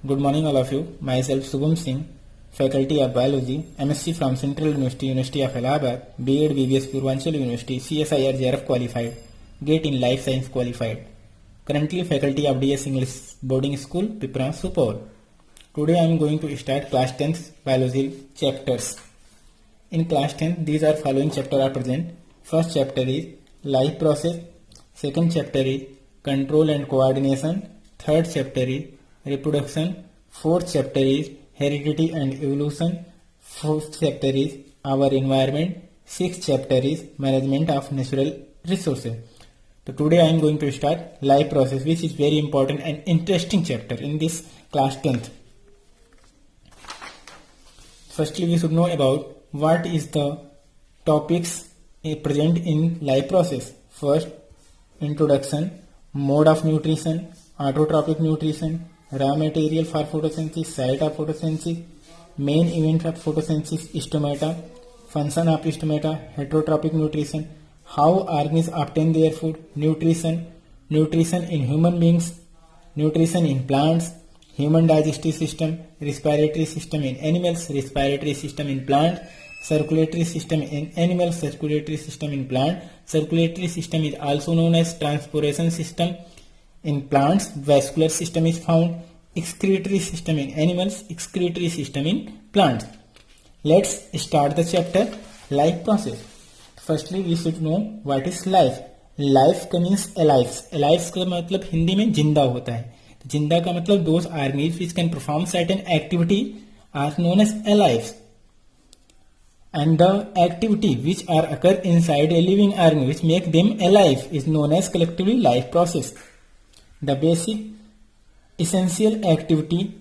Good morning, all of you. Myself Subham Singh, Faculty of Biology, MSc from Central University of Allahabad, B.Ed BBS Purvanchal University, CSIR JRF qualified, GATE in Life Science qualified. Currently Faculty of DS English Boarding School, Pipra, Supor. Today I am going to start class 10th biology chapters. In class 10, these are following chapters are present. First chapter is life process. Second chapter is control and coordination. Third chapter is reproduction. Fourth chapter is heredity and evolution. Fifth chapter is our environment. Sixth chapter is management of natural resources. So today I am going to start life process, which is very important and interesting chapter in this class 10th. Firstly, we should know about what is the topics present in life process. First, introduction, mode of nutrition, autotrophic nutrition, raw material for photosynthesis, site of photosynthesis, main event of photosynthesis, stomata, function of stomata, heterotrophic nutrition, how organisms obtain their food, nutrition, nutrition in human beings, nutrition in plants, human digestive system, respiratory system in animals, respiratory system in plant, circulatory system in animals, circulatory system in plant. Circulatory system is also known as transpiration system in plants. Vascular system is found. Excretory system in animals, excretory system in plants. Let's start the chapter life process. Firstly, we should know what is life. Life का means alive. Alive का मतलब हिंदी में जिंदा होता है. जिंदा का मतलब those organisms which can perform certain activity are known as alive. And the activity which are occur inside a living organism which make them alive is known as collectively life process. The basic essential activity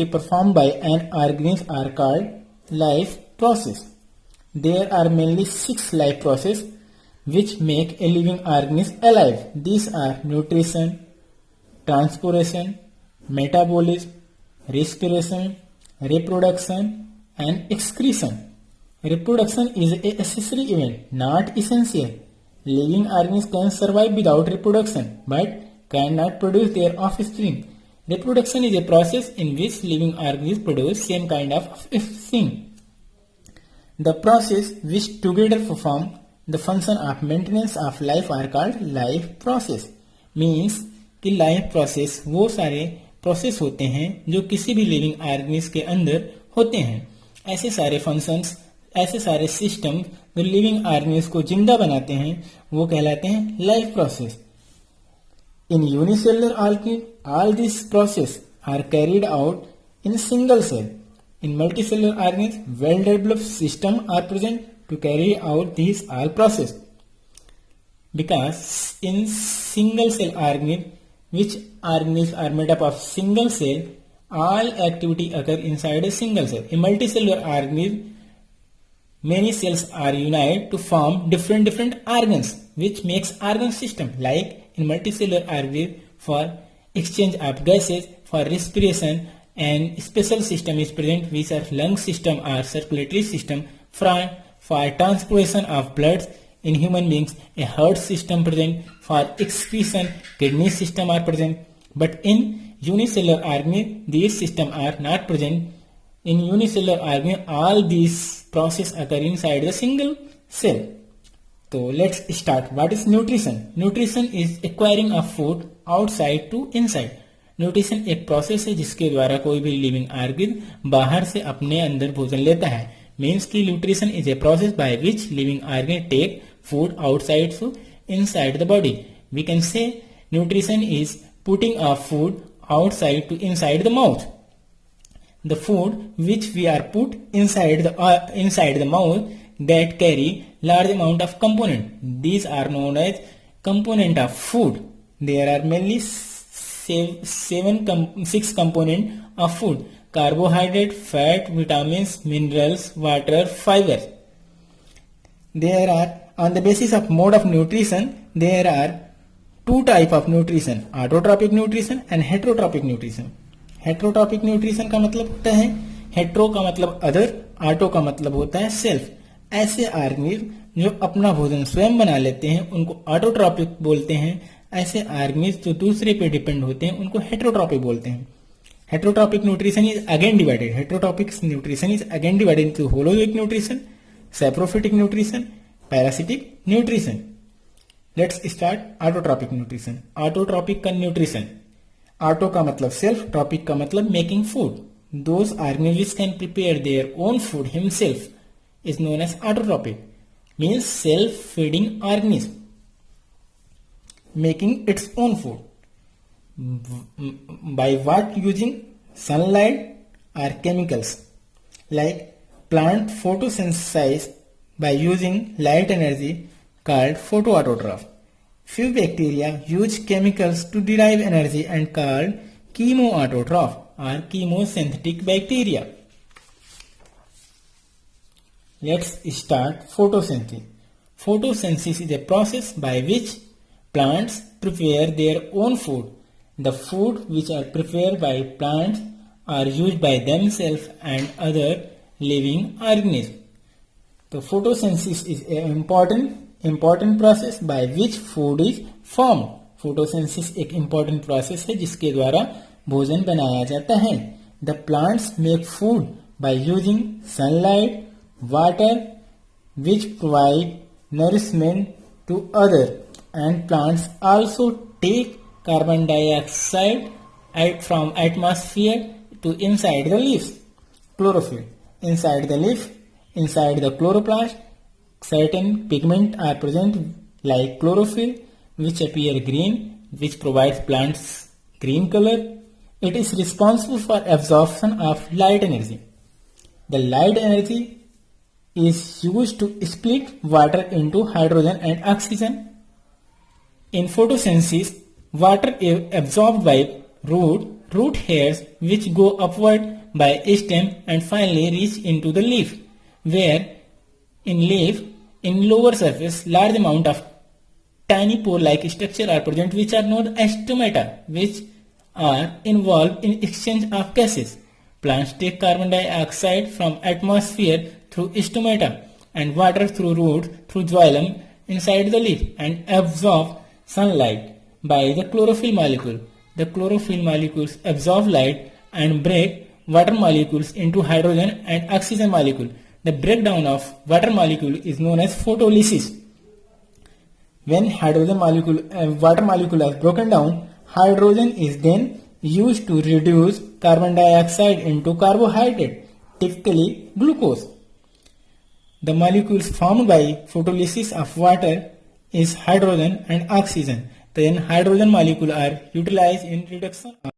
performed by an organism are called life process. There are mainly 6 life process which make a living organism alive. These are nutrition, transpiration, metabolism, respiration, reproduction and excretion. Reproduction is a necessary event, not essential. Living organisms can survive without reproduction, but cannot produce their offspring. Reproduction is a process in which living organisms produce same kind of offspring. The process which together perform the function of maintenance of life are called life process. Means कि life process वो सारे process होते हैं जो किसी भी living organism के अंदर होते हैं. ऐसे सारे functions, ऐसे सारे systems जो living organisms को जिंदा बनाते हैं वो कहलाते हैं life process. In unicellular organisms, all these process are carried out in single cell. In multicellular organisms, well-developed systems are present to carry out these all process. Because in single cell organisms, which organisms are made up of single cell, all activity occur inside a single cell. In multicellular organism, many cells are united to form different organs, which makes organ system. Like in multicellular organism, for exchange of gases, for respiration, and special system is present which are lung system or circulatory system. For transpiration of blood in human beings, a heart system present. For excretion, kidney system are present. But in unicellular organism, these systems are not present. In unicellular organism, all these processes occur inside the single cell. So let's start. What is nutrition? Nutrition is acquiring of food outside to inside. Nutrition एक process है जिसके द्वारा कोई भी living organism बाहर से अपने अंदर भोजन लेता है. मीन्स की nutrition is a process by which living organism take food outside to inside the body. We can say nutrition is putting of food outside to inside the mouth. The food which we are put inside the mouth that carry large amount of component. These are known as component of food. There are mainly 6 component of food: carbohydrate, fat, vitamins, minerals, water, fiber. There are, on the basis of mode of nutrition, there are 2 type of nutrition: autotrophic nutrition and heterotrophic nutrition. Heterotrophic nutrition का मतलब होता है, hetero का मतलब other, auto का मतलब होता है self. ऐसे ऑर्गेनिज्म जो अपना भोजन स्वयं बना लेते हैं उनको ऑटोट्रॉपिक बोलते हैं. ऐसे ऑर्गेनिज्म जो दूसरे पे डिपेंड होते हैं उनको हेटेरोट्रॉपिक बोलते हैं. Heterotrophic nutrition is again divided. Heterotrophic nutrition is again divided into holozoic nutrition, saprophytic nutrition, parasitic nutrition. Let's start autotrophic nutrition. Autotrophic का nutrition. Auto का मतलब self, trophic का मतलब making food. Those organisms which can prepare their own food himself is known as autotrophic. Means self-feeding organism making its own food. By what? Using sunlight or chemicals. Like plant photosynthesize by using light energy called photoautotroph. Few bacteria use chemicals to derive energy and called chemoautotroph or chemosynthetic bacteria. Let's start photosynthesis. Photosynthesis is a process by which plants prepare their own food. The food which are prepared by plants are used by themselves and other living organisms. The photosynthesis is an important process by which food is formed. Photosynthesis एक important process है जिसके द्वारा भोजन बनाया जाता है. The plants make food by using sunlight, water, which provide nourishment to other, and plants also take carbon dioxide from atmosphere to inside the leaves. Chlorophyll. Inside the leaf, inside the chloroplast, certain pigments are present like chlorophyll, which appear green, which provides plants green color. It is responsible for absorption of light energy. The light energy is used to split water into hydrogen and oxygen. In photosynthesis, water is absorbed by root hairs which go upward by stem and finally reach into the leaf, where in lower surface large amount of tiny pore-like structure are present which are known as stomata, which are involved in exchange of gases. Plants take carbon dioxide from atmosphere through stomata and water through roots through xylem inside the leaf and absorb sunlight by the chlorophyll molecule. The chlorophyll molecules absorb light and break water molecules into hydrogen and oxygen molecule. The breakdown of water molecule is known as photolysis. When water molecule is broken down, hydrogen is then used to reduce carbon dioxide into carbohydrate, typically glucose. The molecules formed by photolysis of water is hydrogen and oxygen. Then hydrogen molecules are utilized in reduction of